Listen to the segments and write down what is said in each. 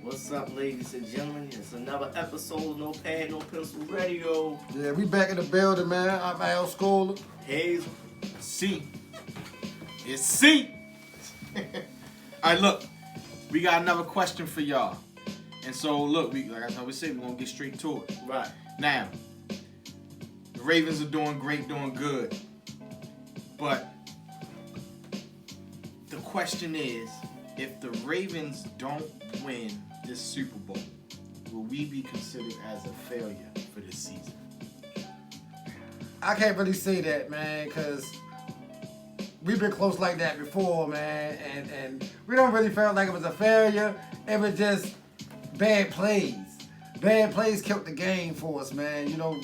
What's up, ladies and gentlemen? It's another episode of No Pad, No Pencil Radio. Yeah, we back in the building, man. I'm Al Scholar. Hayes. C. It's C. All right, look, we got another question for y'all. And so, look, like I always say, we're going to get straight to it. Right. Now, the Ravens are doing great, doing good. But the question is, if the Ravens don't win this Super Bowl, will we be considered as a failure for this season? I can't really say that, man, because we've been close like that before, man, and we don't really feel like it was a failure. It was just bad plays. Bad plays killed the game for us, man. You know,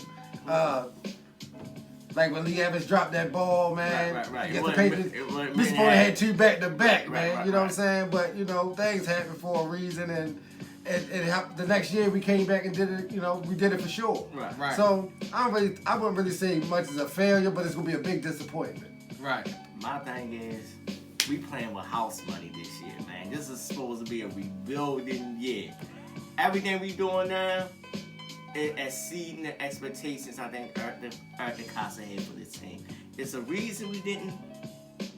like when Lee Evans dropped that ball, man. Right. Against the Patriots, we supposed to have two back-to-back, man. You know what I'm saying? But, you know, things happen for a reason, and it helped. The next year we came back and did it, you know, we did it for sure. Right. So I wouldn't really say much as a failure, but it's going to be a big disappointment. Right. My thing is, we playing with house money this year, man. This is supposed to be a rebuilding year. Everything we doing now is exceeding the expectations I think Arthur Casa had for this team. It's a reason we didn't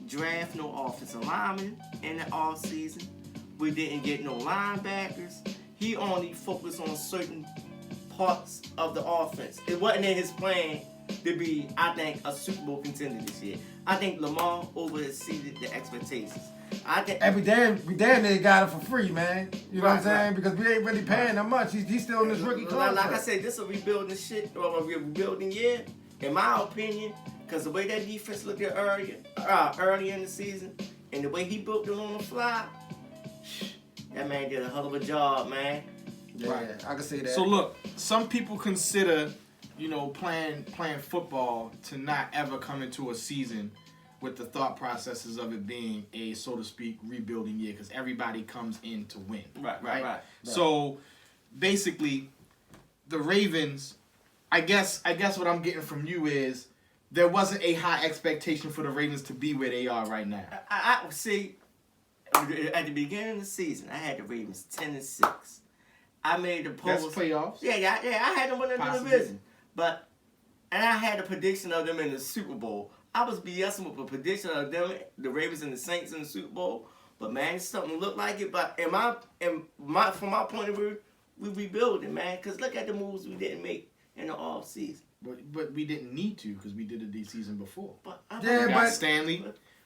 draft no offensive linemen in the offseason. We didn't get no linebackers. He only focused on certain parts of the offense. It wasn't in his plan to be, I think, a Super Bowl contender this year. I think Lamar overexceeded the expectations. And we damn near got him for free, man. You know what I'm saying? Because we ain't really paying him much. He's still in this rookie contract. Like I said, this is a rebuilding shit, or a rebuilding year, in my opinion, because the way that defense looked at earlier in the season, and the way he built it on the fly, that man did a hell of a job, man. Yeah, Right. I can see that. So look, some people consider, playing football to not ever come into a season with the thought processes of it being a, so to speak, rebuilding year, because everybody comes in to win. Right. So basically, the Ravens, I guess what I'm getting from you is there wasn't a high expectation for the Ravens to be where they are right now. I see. At the beginning of the season, I had the Ravens 10-6. I made the polls. That's playoffs. Yeah. I had them winning the Possibly. division, and I had a prediction of them in the Super Bowl. I was BSing with a prediction of them, the Ravens and the Saints in the Super Bowl. But man, something looked like it. But from my point of view, we rebuilding, man. Because look at the moves we didn't make in the off season. But we didn't need to because we did it the season before. We Yeah, got but Stanley,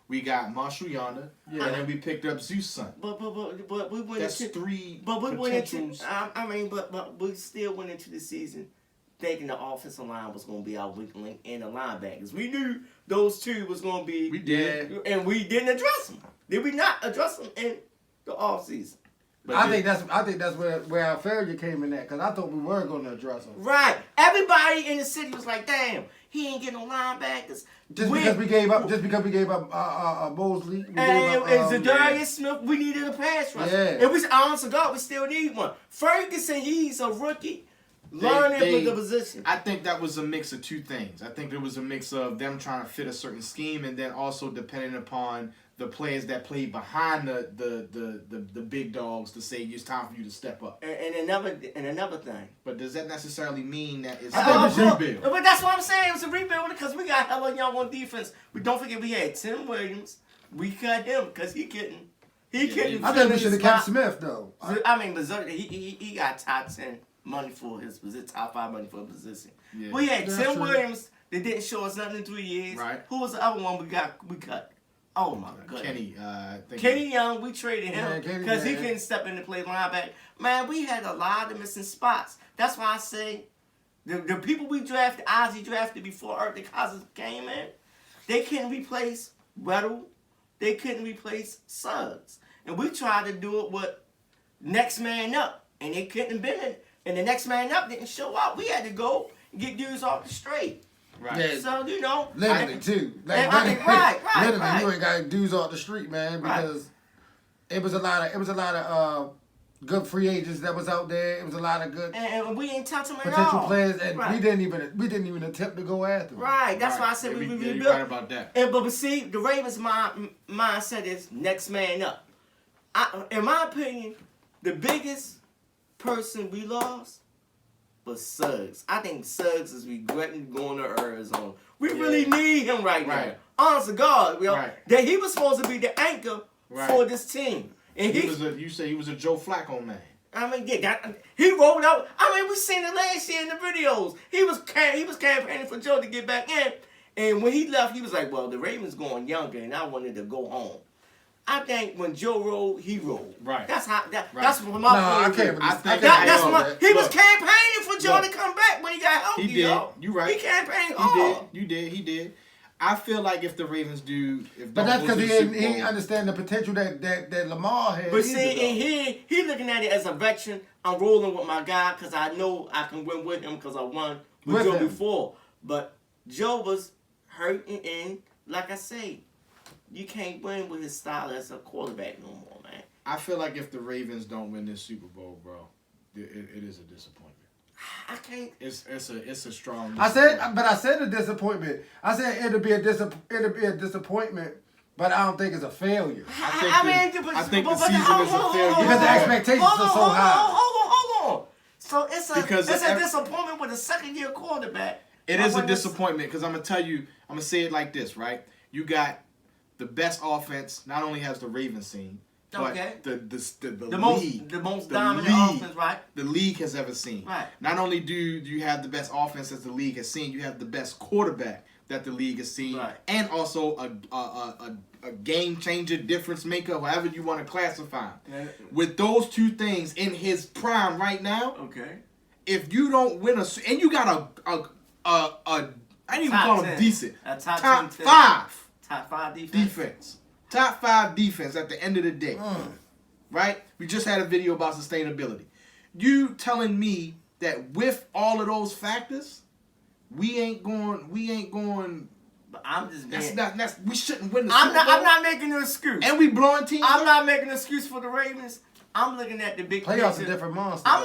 we got Marshall Yonder, and then we picked up Zeus' son. But we went That's into three But we went into. potentials. But we still went into the season thinking the offensive line was going to be our weak link and the linebackers. We knew those two was going to be. We did. And we didn't address them. Did we not address them in the offseason? I think that's where our failure came in at, because I thought we were going to address them. Right. Everybody in the city was like, "Damn, he ain't getting no linebackers." Just because we gave up Mosley. And Zadarius Smith, we needed a pass rush. Yeah. And we, honest to God, we still need one. Ferguson, he's a rookie. Learning for the position. I think that was a mix of two things. I think there was a mix of them trying to fit a certain scheme, and then also depending upon the players that played behind the big dogs to say it's time for you to step up. And another thing. But does that necessarily mean that it's I think we should rebuild? But that's what I'm saying. It was a rebuild because we got hella young on defense. But don't forget we had Tim Williams. We cut him because he couldn't. I think we should have kept Smith though. Missouri, he got top 10 money for his position, top 5 money for a position. Yeah. We had That's Tim true. Williams that didn't show us nothing in 3 years. Right. Who was the other one we cut? Oh my goodness. Kenny. Young, we traded him because he couldn't step in to play linebacker. Man, we had a lot of missing spots. That's why I say the people we drafted, Ozzie drafted before Arthur Cousins came in, they couldn't replace Weddle. They couldn't replace Suggs. And we tried to do it with next man up, and they couldn't been it. And the next man up didn't show up. We had to go and get dudes off the straight. Right. Yeah. So, Literally, too. Right. Literally, you ain't got dudes off the street, man, because it was a lot of good free agents that was out there. It was a lot of good And we ain't touch them at potential all. players, and we didn't even attempt to go after them. Right. That's why I said we You're rebuilt. right about that. But see, the Ravens' mindset is next man up. In my opinion, the biggest person we lost was Suggs. I think Suggs is regretting going to Arizona. We really need him right now. Right. Honest to God, Right. that he was supposed to be the anchor Right. for this team. And You say he was a Joe Flacco man. I mean, he rolled out. I mean, we seen it last year in the videos. He was campaigning for Joe to get back in, and when he left, he was like, "Well, the Ravens going younger, and I wanted to go home." I think when Joe rolled, he rolled. Right. That's how. That's No, from my point I of view. can't. I think That's I my. know. He was Look. campaigning for Joe Look. to come back when he got healthy. He did. Yo. You right. He campaigned He hard. did. He did. I feel like if the Ravens do, But that's because he didn't didn't understand the potential that Lamar had. But see, either, though. and he looking at it as a veteran. I'm rolling with my guy because I know I can win with him because I won with Joe him. before. But Joe was hurting, and like I say, you can't win with his style as a quarterback no more, man. I feel like if the Ravens don't win this Super Bowl, bro, it is a disappointment. I can't. It's a strong. I said a disappointment. I said it'll be a disappointment, but I don't think it's a failure I think the season is a failure. because the expectations are so high. Hold on. So it's a Because disappointment with a second-year quarterback. It is a disappointment because I'm gonna say it like this, right? You got the best offense. Not only has the Ravens seen, but Okay. the The most dominant league. offense, right? The league has ever seen. Right. Not only do you have the best offense that the league has seen, you have the best quarterback that the league has seen, Right. and also a game changer, difference maker, however you want to classify him. Yeah. With those two things in his prime right now, Okay. if you don't win and you got a I didn't even Top call him 10. decent, A top 10 team. five Top 5 defense, top 5 defense at the end of the day. Right? We just had a video about sustainability. You telling me that with all of those factors, we ain't going. But I'm just being. We shouldn't win the Super Bowl. I'm not making an excuse. And we blowing teams. I'm not making an excuse for the Ravens. I'm looking at the big Playoffs picture. a different monster. I'm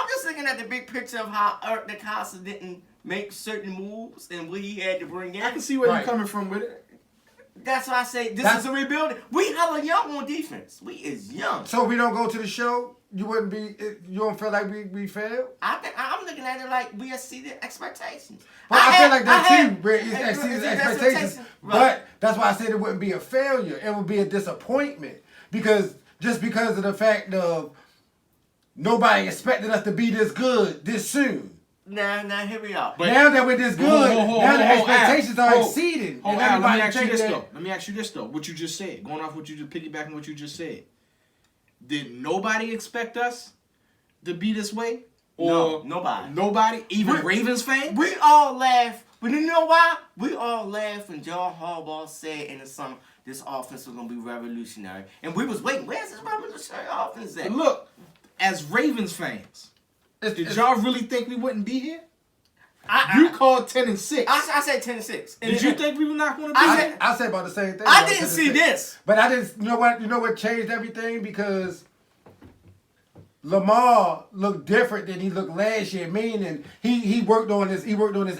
just looking at the big picture of how Eric DeCosta didn't make certain moves and what he had to bring in. I can see where Right. you're coming from with it. That's why I say this is a rebuilding. We hella young on defense. We is young. So if we don't go to the show, you wouldn't be. You don't feel like we failed. I'm looking at it like we exceeded expectations. Well, I feel like that team exceeded exceeds expectations. Right. But that's why I said it wouldn't be a failure. It would be a disappointment because of the fact of nobody expected us to be this good this soon. Now here we are. But- Now that we're this good, now the expectations are exceeding. Hold and on, let everybody me ask you think this that- though. Let me ask you this though. What you just said, going off what you just piggybacking what you just said. Did nobody expect us to be this way? Or No, nobody. Nobody, even Ravens fans. We all laugh. But you know why? We all laughed when John Harbaugh said in the summer this offense was gonna be revolutionary. And we was waiting. Where's this revolutionary offense at? But look, as Ravens fans, did y'all really think we wouldn't be here? You called 10-6. I said 10-6. Did you think we were not going to be I here? said- I said about the same thing. I about didn't 10 see to 6. this. But I didn't. You know what changed everything because Lamar looked different than he looked last year. Meaning he worked on his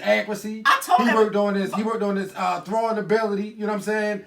accuracy. I told he him- worked on his throwing ability. You know what I'm saying?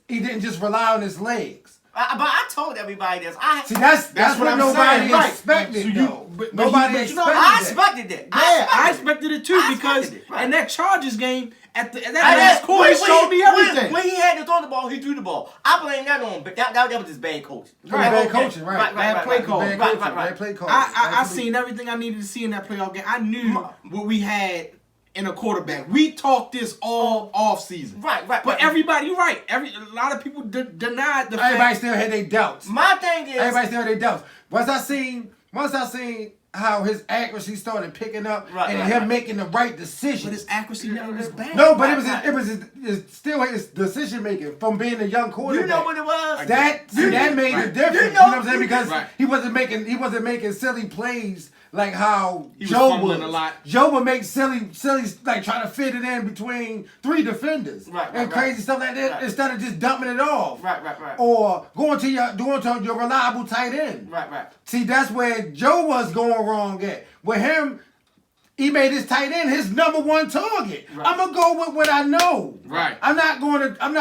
He didn't just rely on his legs. But I told everybody this. See, that's what I'm nobody saying, right. expected. So you- though. but Nobody you know, expected I that. expected it. Yeah, I expected it too I because expected it, right. in that Chargers game at that And last quarter showed me everything. When he had to throw the ball, he threw the ball. I blame that on him, but that was just bad coaching. Bad coaching, right. Bad play call. Bad Right, coaching, right. bad play call. I Absolutely. seen everything I needed to see in that playoff game. I knew what we had in a quarterback. We talked this all off season. Right. But everybody, you're right. A lot of people denied the Everybody fact. still had their doubts. My thing is, Everybody still had their doubts. Once I seen how his accuracy started picking up and him making the right decisions. But his accuracy never was bad. No, but Right. it was still his decision making from being a young quarterback. you know what it was? That made Right. the difference. You You know- know what I'm saying? Because Right. he wasn't making silly plays like how He was Joe fumbling was. a lot. Joe would make silly like trying to fit it in between 3 defenders and crazy stuff like that Right. instead of just dumping it off. Right. Or going to your reliable tight end. Right. See, that's where Joe was going wrong at. With him, he made his tight end his number one target. Right. I'm gonna go with what I know. Right. I'm not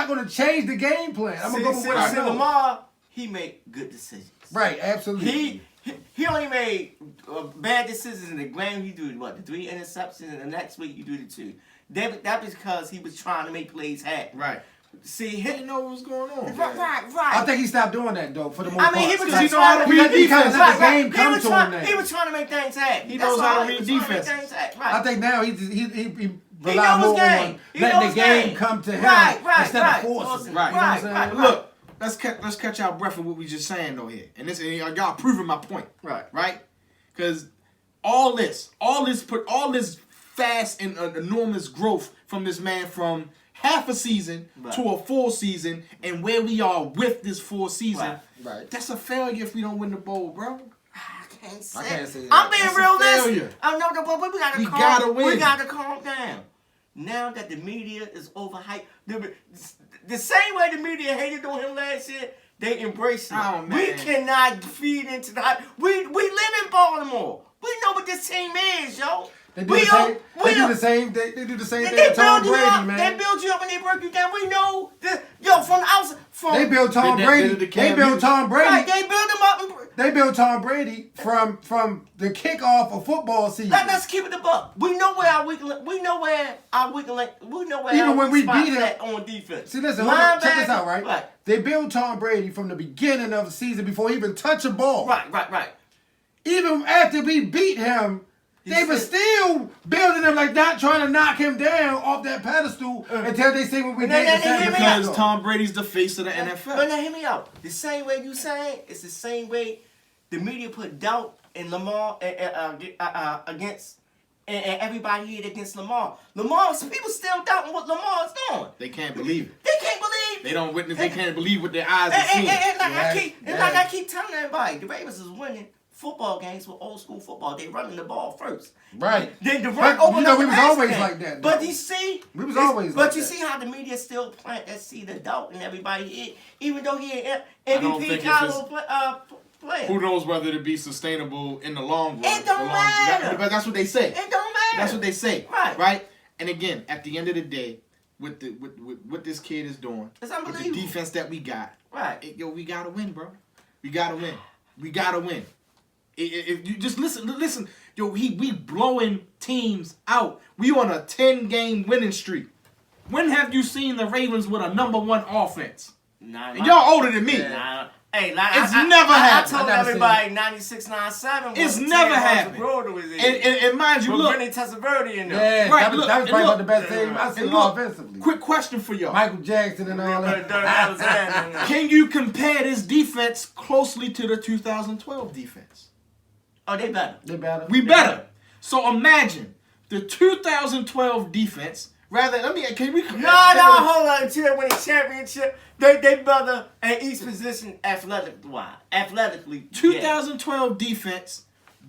gonna change the game plan. I'm gonna go with what I know. Lamar, he made good decisions. Right, absolutely. He only made bad decisions in the game. He do what, the 3 interceptions, and the next week you do the 2. That because he was trying to make plays happen. Right. See, He didn't know what was going on. right. I think he stopped doing that though for the most part. I mean, he was Because just he know how trying to read He defense. let the game come to him now. He was trying to make things happen. He That's knows how to all. read He was trying to make defense. things happen. Right. I think now he rely knows more game. on He letting knows the game game. come to him Right, instead of forcing it. Right. You know what I'm saying? Right. Look, let's catch our breath of what we just saying though here, and y'all proving my point. Right. Because all this fast and enormous growth from this man from half a season to a full season, and where we are with this full season. Right. That's a failure if we don't win the bowl, bro. I can't say that. I'm being That's a realistic. failure. I know that, but we gotta We calm. gotta win. We gotta calm down. Now that the media is overhyped, the same way the media hated on him last year, they embrace him. Oh, man. We cannot feed into the hype. We live in Baltimore. We know what this team is, yo. They do the same. They do the same thing to Tom Brady, man. They build you up and they break you down. We know from the outside. They built Tom Brady. They built Tom Brady. Right, they build him up. They built Tom Brady from the kickoff of football season. Let's keep it a buck. We know where our weak link. We know where our weak link. We know where Even our when weak we spots beat him- at on defense. See, listen, hold on, check this Linebacker- out, right? Right. They built Tom Brady from the beginning of the season before he even touched a ball. Right. Even after we beat him, they were still building him, like not trying to knock him down off that pedestal until they see what we And did then in San hear me Francisco. Because Tom Brady's the face of the But NFL. now hear me out. The same way you saying, it's the same way the media put doubt in Lamar against and everybody hit against Lamar. People still doubting what Lamar's doing. They can't believe it. They can't believe. They don't witness. They can't believe what their eyes have seen. Like I keep telling everybody, the Ravens is winning football games with old school football. They running the ball first. Right. Then the But, run open you know, up we the was passing always game. like that, But though. you see, We was always But like you that. see how the media still plant that seed of doubt in everybody, even though he an don't MVP think caliber player. Who knows whether to be sustainable in the long run? It don't matter. But that's what they say. It don't matter. That's what they say. Right. Right. And again, at the end of the day, with what this kid is doing, It's with the unbelievable. defense that we got, Right. we gotta win, bro. We gotta win. We gotta win. If you just listen, yo, we blowing teams out. We on a 10-game winning streak. When have you seen the Ravens with a #1 offense? And y'all older than me. Hey, It's never happened. I told I never everybody 96, 97. It's never happened. And mind you, with look. Vinny Testaverde in there. Yeah, Right, that was look, probably and look, the best team I've seen and look, offensively. Quick question for y'all. Michael Jackson and all Dirk that. Alexander in there. Can you compare this defense closely to the 2012 defense? Oh, they better. They better. We better. So imagine the 2012 defense. Can we? No, hold on. Until they win a championship, they better at each position athletically. 2012 defense,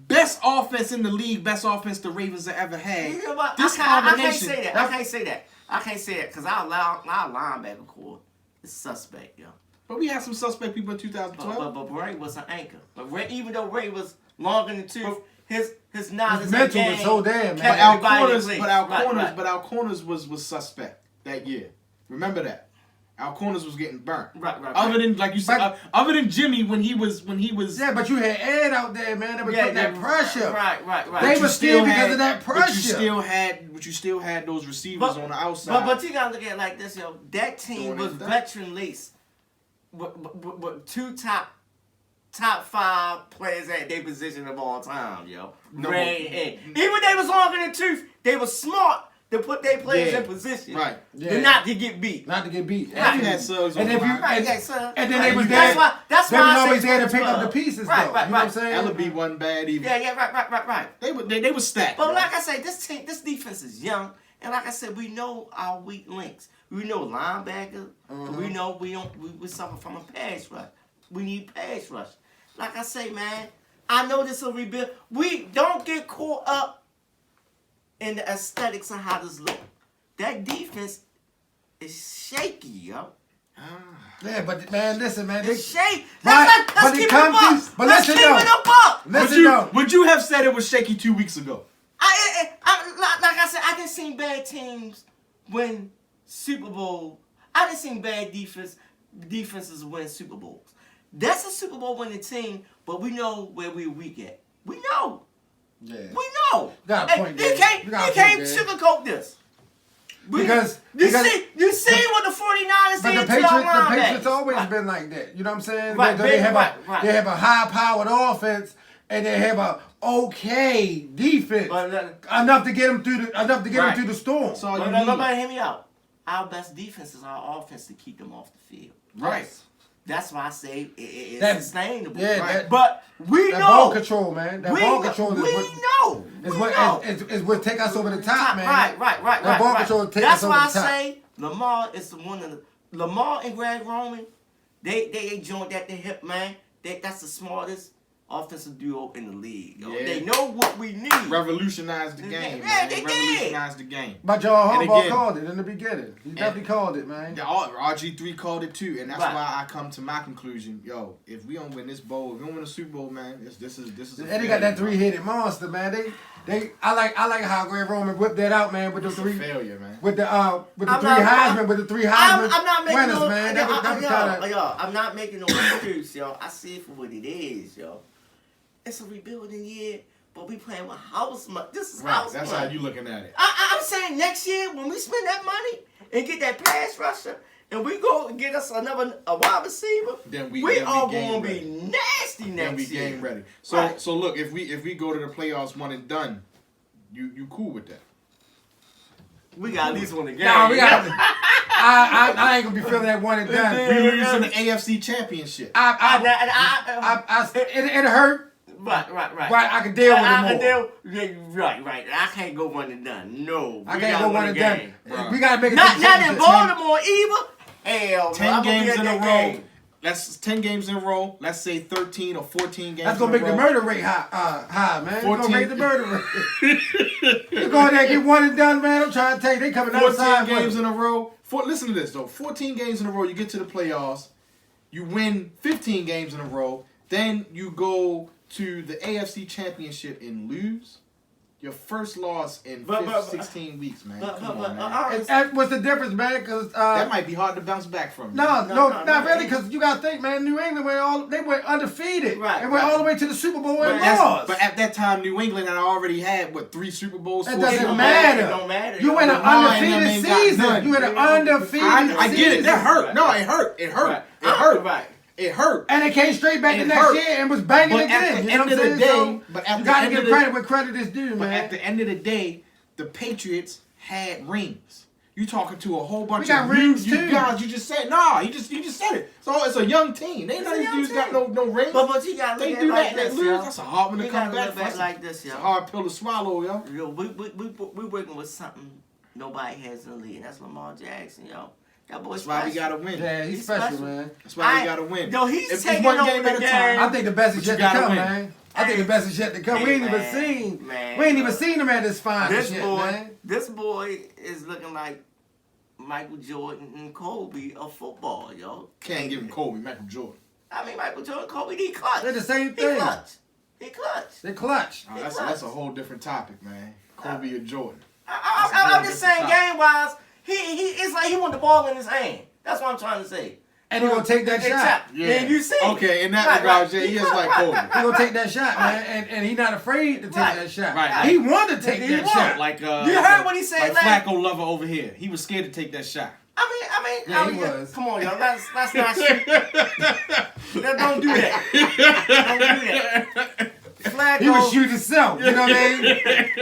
best offense in the league, best offense the Ravens have ever had. You know what? This I can't combination. say that. I can't say that because our linebacker core is suspect, yo. But we had some suspect people in 2012. But Ray was an anchor. But Ray, even though Ray was long in the tooth, his knowledge His mental was so damn, man. kept But our everybody in corners, place. but our corners was suspect that year. Remember that. Our corners was getting burnt. Right. Other than, like you said, other than Jimmy when he was. Yeah, but you had Ed out there, man. That was putting that pressure. Right. They You were still had- because of that pressure. But you still had those receivers on the outside. But you gotta look at it like this, yo. That team Doing was his thing. veteran laced with two top 5 players at their position of all time, yo. No, Ray and Ed. Even they was long in the tooth, they was smart to put their players Yeah. in position. Right. Yeah. Not to get beat. Not to get beat. Right. You had Suggs And on if the you line. Right, yeah, son. and then Right. they was That's there. why They was I say always there to pick up 12. the pieces, Right, though. right, You know what I'm right. saying? Ellaby wasn't bad either. Yeah, right. They was stacked. But yo. like I say, this defense is young, and like I said, we know our weak links. We know linebacker. We know we suffer from a pass rush. We need pass rush. Like I say, man, I know this will rebuild. We don't get caught up in the aesthetics of how this look. That defense is shaky, yo. Yeah, but man, listen, man. It's shaky. Right, Let's but keep it it a comes buck. to- but Let's listen, keep though. it a buck. Listen, though. Would you have said it was shaky 2 weeks ago? Like I said, I done seen bad teams win Super Bowl. I done seen bad defenses win Super Bowls. That's a Super Bowl winning team but we know where we weak at. We know. Yeah. We know. Got a And point you there. can't You got a can't point there. sugarcoat this. Because you see what the 49ers but did the to our Patriots linebackers. always Right. been like that. You know what I'm saying? Right, They have right. they have a high-powered offense and they have a okay defense But, enough to get them through Right. the storm. So all but you need. nobody hear me out. Our best defense is our offense to keep them off the field. Right. That's why I say it's That- sustainable. yeah, Right. that- But we that know. ball control, man. That we ball know, control we know. is We what know. is what take us over the top, man. Right. That ball control take That's us over why I the top. say Lamar is the one of the Lamar and Greg Roman. They joined at the hip, man. That's the smartest offensive duo in the league. Yo. Yeah. They know what we need. Revolutionized the game. Yeah, man. they did. Revolutionized the game. But John And Harbaugh again- called it in the beginning. He definitely called it, man. Yeah, RG3 called it too, and that's Right. why I come to my conclusion. Yo, if we don't win this bowl, if we don't win the Super Bowl, man, this is. A And they got that failure, three-headed monster, man. I like how Greg Roman whipped that out, man, with the It's a three failure, man. with the I'm three not- Heisman with the three Heisman I'm not making winners, no, man. That was kind of yo, I'm not making no excuse, yo. I see it for what it is, yo. It's a rebuilding year, but we playing with house money. This is Right, house that's money. how you looking at it. I'm saying next year when we spend that money and get that pass rusher and we go and get us a wide receiver, Then we all game gonna ready. be nasty Then next we year. game ready. So Right. so look, if we go to the playoffs one and done, you cool with that? We got at least one again. Nah, we got. I ain't gonna be feeling that one and done. Yeah. We lose in the AFC Championship. It hurt, Right. but I can deal with it more. Right. I can't go one and done. No. I we can't gotta go win one a and game. done. We gotta make it. Not to the in championship. Baltimore either. Hell, no. 10 I'm gonna be games at in a that row. game. That's 10 games in a row. Let's say 13 or 14 games. That's gonna in make a the row. murder rate high, man. It's gonna 14. make the murder rate. You go in there and get one and done, man. I'm trying to tell you, they coming 14 outside games with in a row. Listen to this though. 14 games in a row. You get to the playoffs. You win 15 games in a row. Then you go to the AFC Championship and lose. Your first loss in 16 weeks, man. Come on, man. And what's the difference, man? Because That might be hard to bounce back from. No, No, not really, because you gotta think, man. New England went undefeated, Right, and went right. all the way to the Super Bowl and But lost. But at that time, New England had already had, 3 Super Bowls? It 4 doesn't Super Bowls? matter. It don't matter. You in an Lamar and them undefeated ain't got season. none. You in an undefeated I get it. season. That hurt. No, it hurt. It hurt. Right. It hurt. Right. It hurt. And it came straight back the It next hurt. year and was banging But at again. the You know end what of I'm the saying? day- but So at you the gotta end give of the- credit where credit is due, But man. at the end of the day, the Patriots had rings. You talking to a whole bunch We got of rings, you too. guys. You just said you just said it. So it's a young team. They It's none a of these young dudes got team. no rings. But you gotta They look at do it like that. They this, lose. yo. That's a hard one to You come gotta back look at from. it like this, It's yo. a hard pill to swallow, yo. Yo, we working with something nobody has in the league, and that's Lamar Jackson, yo. That boy's That's why we special. gotta win. Yeah, he's He's special, special. man. That's why we gotta win. Yo, he's It's taking one over game the at a game. time. I think the best is But you yet to gotta come, win. man. I think the best is yet to come. Hey, We ain't even man. seen. Man. We ain't even seen him at his finest This yet, boy, man. this boy is looking like Michael Jordan and Kobe of football, yo. Can't give him Kobe, Michael Jordan. I mean, Michael Jordan, Kobe, he clutch. They're the same He thing. clutch. He clutch. They clutch. Oh, that's a whole different topic, man. Kobe or Jordan. I'm just saying, game wise, he it's like he want the ball in his hand. That's what I'm trying to say. And he gonna take that They shot. chop. And you see. Okay, in that Right, regard, right. Jay, he is Right, like right, Kobe. right, He gonna take that shot, man, and he not afraid to take Right. that shot. Right. He wanted to take He that want. shot. Like You heard what he said Like last- Flacco lover over here. He was scared to take that shot. Yeah, he was. Come on, y'all. Let's not shoot. Don't do that. Don't do that. Flacco. He would shoot himself. You know what I mean?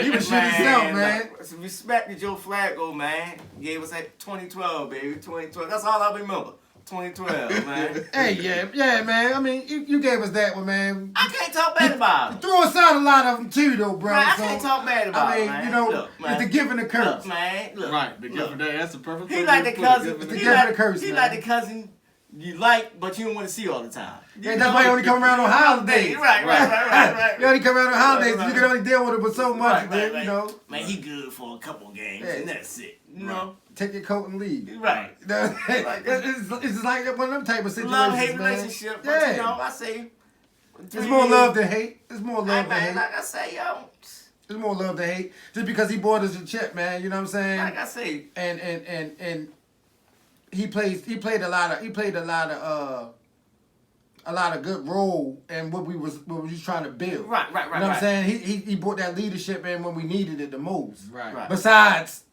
He would shoot himself, man. Look, respect to Joe Flacco, man. Gave us that 2012, baby. 2012. That's all I remember. 2012, man. Hey, yeah, man. I mean, you gave us that one, man. I can't talk bad about it. Throw aside a lot of them too, though, bro. Man, I So, can't talk bad about I mean, it, man. you know, Look, man. it's the gift and the curse. Look, man. Look. Right, the look. gift of that. That's the perfect. He way like to the put it. cousin. Gift of the He gift like, and the curse, he man. like the cousin you like, but you don't want to see all the time. Yeah, that's why he only come around on holidays. Right. He only come around on holidays. Right, You can only deal with it for so much, Right, man. You know, Man, he good for a couple games, Yeah. and that's it. You know? take your coat and leave. Right. You know, it's like one of them type of situations, Love-hate man. relationship, but Yeah. you know, I say... It's more love than hate. It's more Hey, love than man, hate. like I say, yo... It's more love than hate. Just because he bought us a chip, man. You know what I'm saying? Like I say... And he played a lot of a lot of good role in what we was trying to build. Right. You know what I'm saying? He brought that leadership in when we needed it the most. Right. Besides,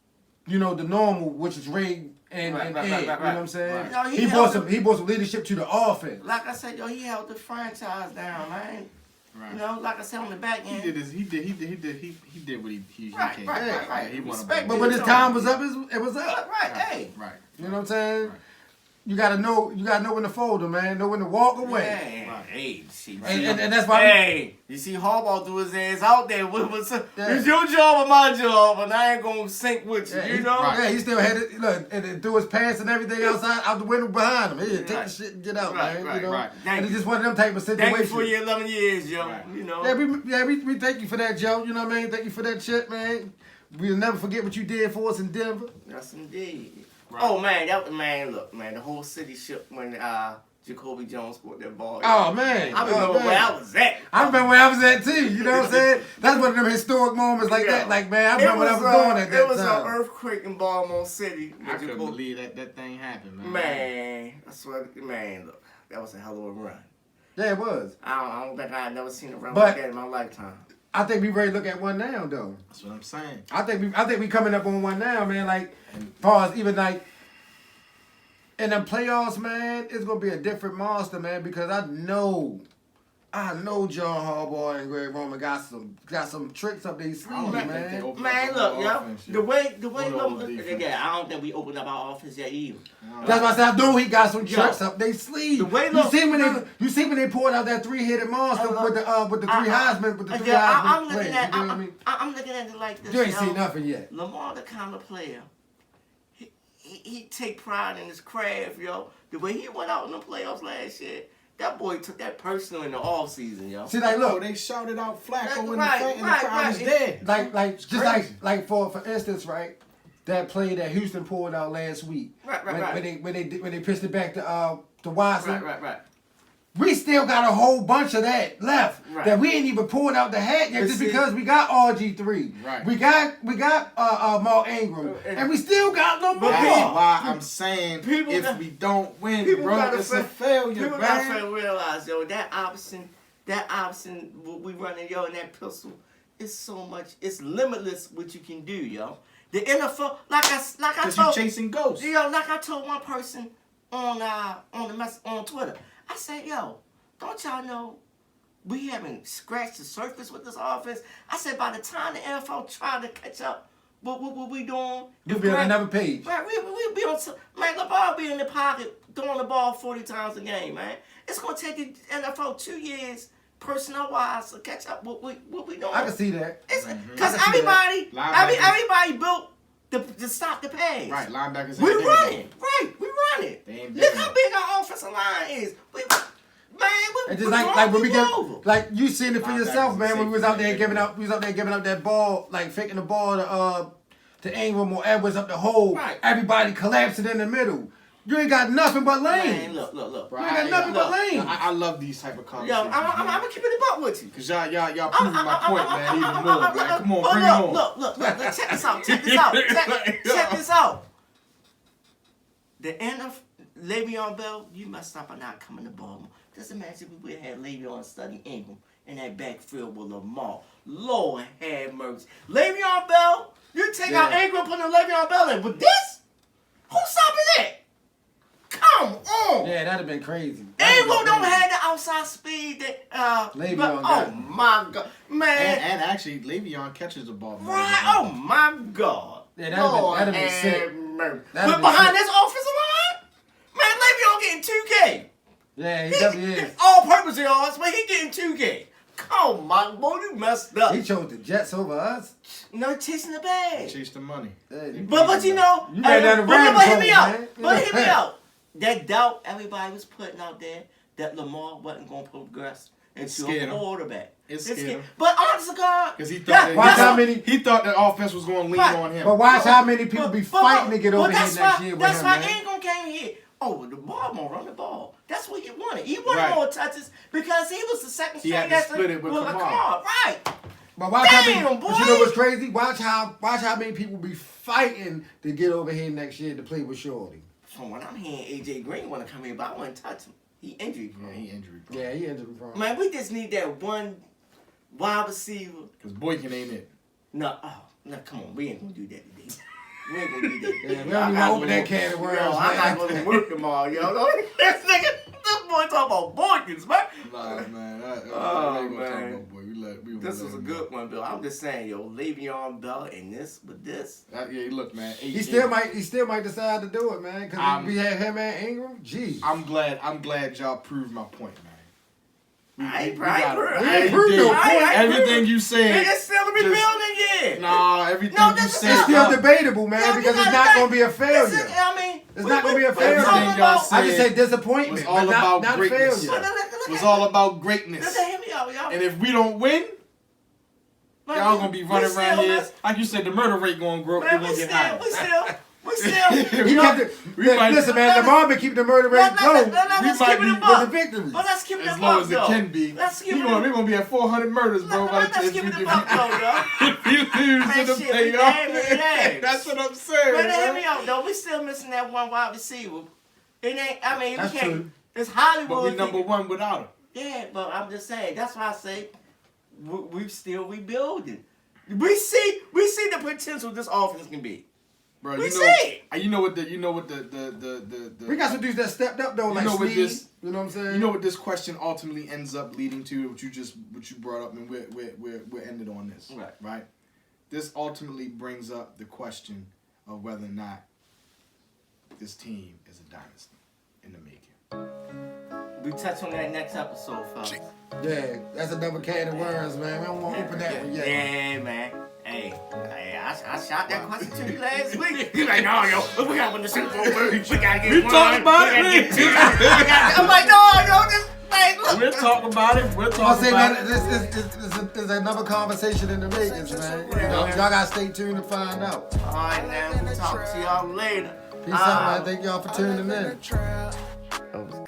the normal, which is Ray and Right, Ed. right. You know what I'm saying? Right. He brought some leadership to the offense. Like I said, he held the franchise down, man. Right. Like I said on the back end. He did what he Right, came. right. He won a Respect ball. But when his time was up, it was up. Right, hey. Right. You know what I'm saying? Right. You gotta know when to fold them, man. Know when to walk away. Yeah. Right. Hey, see, And that's why. Hey, you see Harbaugh threw his ass out there. Yeah. It's your job or my job, and I ain't gonna sink with you. You know? Yeah, he still had it. Look, and threw his pants and everything outside out the window behind him. He take the shit and get out, Right, man. right, you know? right. And it's just one of them type of Thank situations. you for your 11 years, Joe. Right. You know? We thank you for that, Joe. You know what I mean? Thank you for that shit, man. We'll never forget what you did for us in Denver. Yes, indeed. Right. Oh man, look, man, the whole city shook when Jacoby Jones scored that ball. Oh man, I remember where I was at. I remember where I was at too. You know what I'm saying? That's one of them historic moments like that. Like man, I remember what I was doing at that time. It was an earthquake in Baltimore City. I couldn't believe that thing happened, man. Man, I swear, man, look, that was a hell of a run. Yeah, it was. I don't think I had never seen a run But- like that in my lifetime. I think we ready to look at one now, though. That's what I'm saying. I think we coming up on one now, man. Like, as far as even like in the playoffs, man, it's gonna be a different monster, man. Because I know John Harbaugh and Greg Roman got some tricks up their sleeves, I don't think they man. opened Man, up look, the yo, offense the way, Hold on, defense. I don't think we opened up our offense yet either. That's why I said I know he got some Yo, tricks up their sleeve. the way you see when they pulled out that 3-headed monster with the three Heisman I'm plays. looking at, You know what I mean? I'm looking at it like this. You ain't yo. seen nothing yet. Lamar, the kind of player, he take pride in his craft, yo. The way he went out in the playoffs last year, that boy took that personal in the off season, yo. See, like, Oh, look, they shouted out Flacco in Right, the right, crowd was right. dead. like just crazy. like for instance, right? That play that Houston pulled out last week. Right. When they pitched it back to Watson. Right. We still got a whole bunch of that left Right. that we ain't even pulled out the hat yet, But just see- because we got RG3. Right. We got Mark Ingram, and we still got Lamar. That's People- why I'm saying People if got- we don't win, people bro, gotta it's a fa- failure, People man. gotta realize, yo, that option, what we running, yo, and that pistol, it's so much, it's limitless what you can do, yo. The NFL, like I Because you're told, chasing ghosts. yo, like I told one person on Twitter, I said, yo, don't y'all know we haven't scratched the surface with this offense? I said, by the time the NFL try to catch up, what we doing? We'll be on another page. Right, we be on. Man, the ball be in the pocket, throwing the ball 40 times a game, man. It's gonna take the NFL 2 years, personnel-wise, to catch up. What we doing? I can see that. Because I can see everybody, Linebackers. everybody built to stop the pass. Right, linebackers. We ain't running. Right, we running. They ain't Look big how enough. big our offensive line is. We And just like when we get over. like you seen it for Linebackers yourself, and man. When we was out there safeties, giving up that ball, like faking the ball to Ingram or Edwards up the hole. Right. Everybody collapsing in the middle. You ain't got nothing but Man, lanes. look. Bro, You ain't got nothing but lanes. I love these type of Yo, conversations. I'm keeping it buck with you. Cause y'all proving my point, man, even more, man. Come on, bring it on. Look, check this out. Check this out. The end of Le'Veon Bell, you messed up by not coming to Baltimore. Just imagine we would have had Le'Veon study Ingram in that backfield with Lamar. Lord have mercy. Le'Veon Bell, you take out Ingram, put in Le'Veon Bell in. With this? Who's stopping that? Come on. Yeah, that'd have been crazy. Ingram don't have the outside speed that Le'Veon but, got. oh my God. Man. And actually, Le'Veon catches the ball. more Right? than Oh my God! Yeah, that'd been sick. have mercy. That'd But been behind sick. this offensive line, man, Le'Veon getting 2K. Yeah, he definitely is. All-purpose yards, but he getting 2K. Come on, boy, you messed up. He chose the Jets over us. No chasing the bag. Chase the money. But you know, You made that a but Rams hear me hole, out. man. But hear me out. That doubt everybody was putting out there that Lamar wasn't going to progress into Scared a him. quarterback. It scared him. But honest to God, Because he that- thought Watch that's how what- many. he thought the offense was going to lean Right. on him. But watch how many people be But- fighting to get over here that's next why, year with that's him, why man. Ingram came here. Oh, the ball gonna run the ball. That's what he wanted. He wanted Right. more touches because he was the second He string had to after split it with Kamara. Kamara. Right. But watch how Damn, many, boy. but you know what's crazy? Watch how many people be fighting to get over here next year to play with Shorty. From what I'm hearing, AJ Green want to come here, but I wouldn't touch him. He injury prone. Yeah, he injury prone. Yeah, he injured prone. Man, we just need that one wide receiver. Because Boykin ain't it. No, come on. We ain't going to do that today. We ain't going to do that. Yeah, we don't even open that can of worms, Yo, I'm man. not going to work tomorrow, yo. This boy talking about Boykins, man. Nah, man. Oh, we man. talk about boy. This was a good one, Bill. I'm just saying, yo, Le'Veon Bell and this with this. Yeah, look, man. He still might decide to do it, man. Because we had him and Ingram. Gee. I'm glad y'all proved my point, man. I ain't proved no point. Everything you said. Nigga, still a rebuilding year. Nah, everything No, you this is said. It's still debatable, man, Yo, because you it's gotta not think- going to be a failure. Listen, I mean, It's not going to be a we're talking failure. Everything y'all about- said I just say disappointment, was all but about not greatness. failure. It was all about greatness. Listen, hear me out, y'all. And if we don't win, Man, y'all gonna be running we around still here. miss- Like you said, the murder rate gonna grow. Man, It's gonna get higher. we still. He yo, kept it, we might- listen, man, Lamar been keeping the murder rate low we let's might keep be it a with the buck. victories. But let's keep it a As low buck, as it though. can be. Let's keep it We're gonna be at 400 murders, bro. by the time Let's keep it a buck, though, yo. if you lose Man, in the shit, we playoff. damn near there. That's what I'm saying. But hear man. me out, though. We still missing that one wide receiver. It ain't. I mean, That's we can't. true. It's Hollywood. But we number one without him. Yeah, but I'm just saying. That's why I say we still rebuilding. We see the potential this offense can be. Bro, We you see know, it. you know what the We got some dudes that stepped up, though, like know what Snead. this- You know what I'm saying? You know what this question ultimately ends up leading to, what you brought up, and we're ended on this, right? This ultimately brings up the question of whether or not this team is a dynasty in the making. We touch on that next episode, fellas. Yeah, that's another can of worms, man. We don't want to open that one yet. Yeah, man. Hey, I shot that question to you last week. You like, no, yo, we gotta win the Super Bowl. We gotta get We one. talked about we gotta it. get two. I'm like, no, yo, this man, look. We'll talk about it. We'll I'll talk say, about man, it. this is another conversation in the makings, man. You know, y'all got to stay tuned to find out. All right, now, we'll talk to y'all later. Peace out, man. Thank y'all for tuning in. That was good.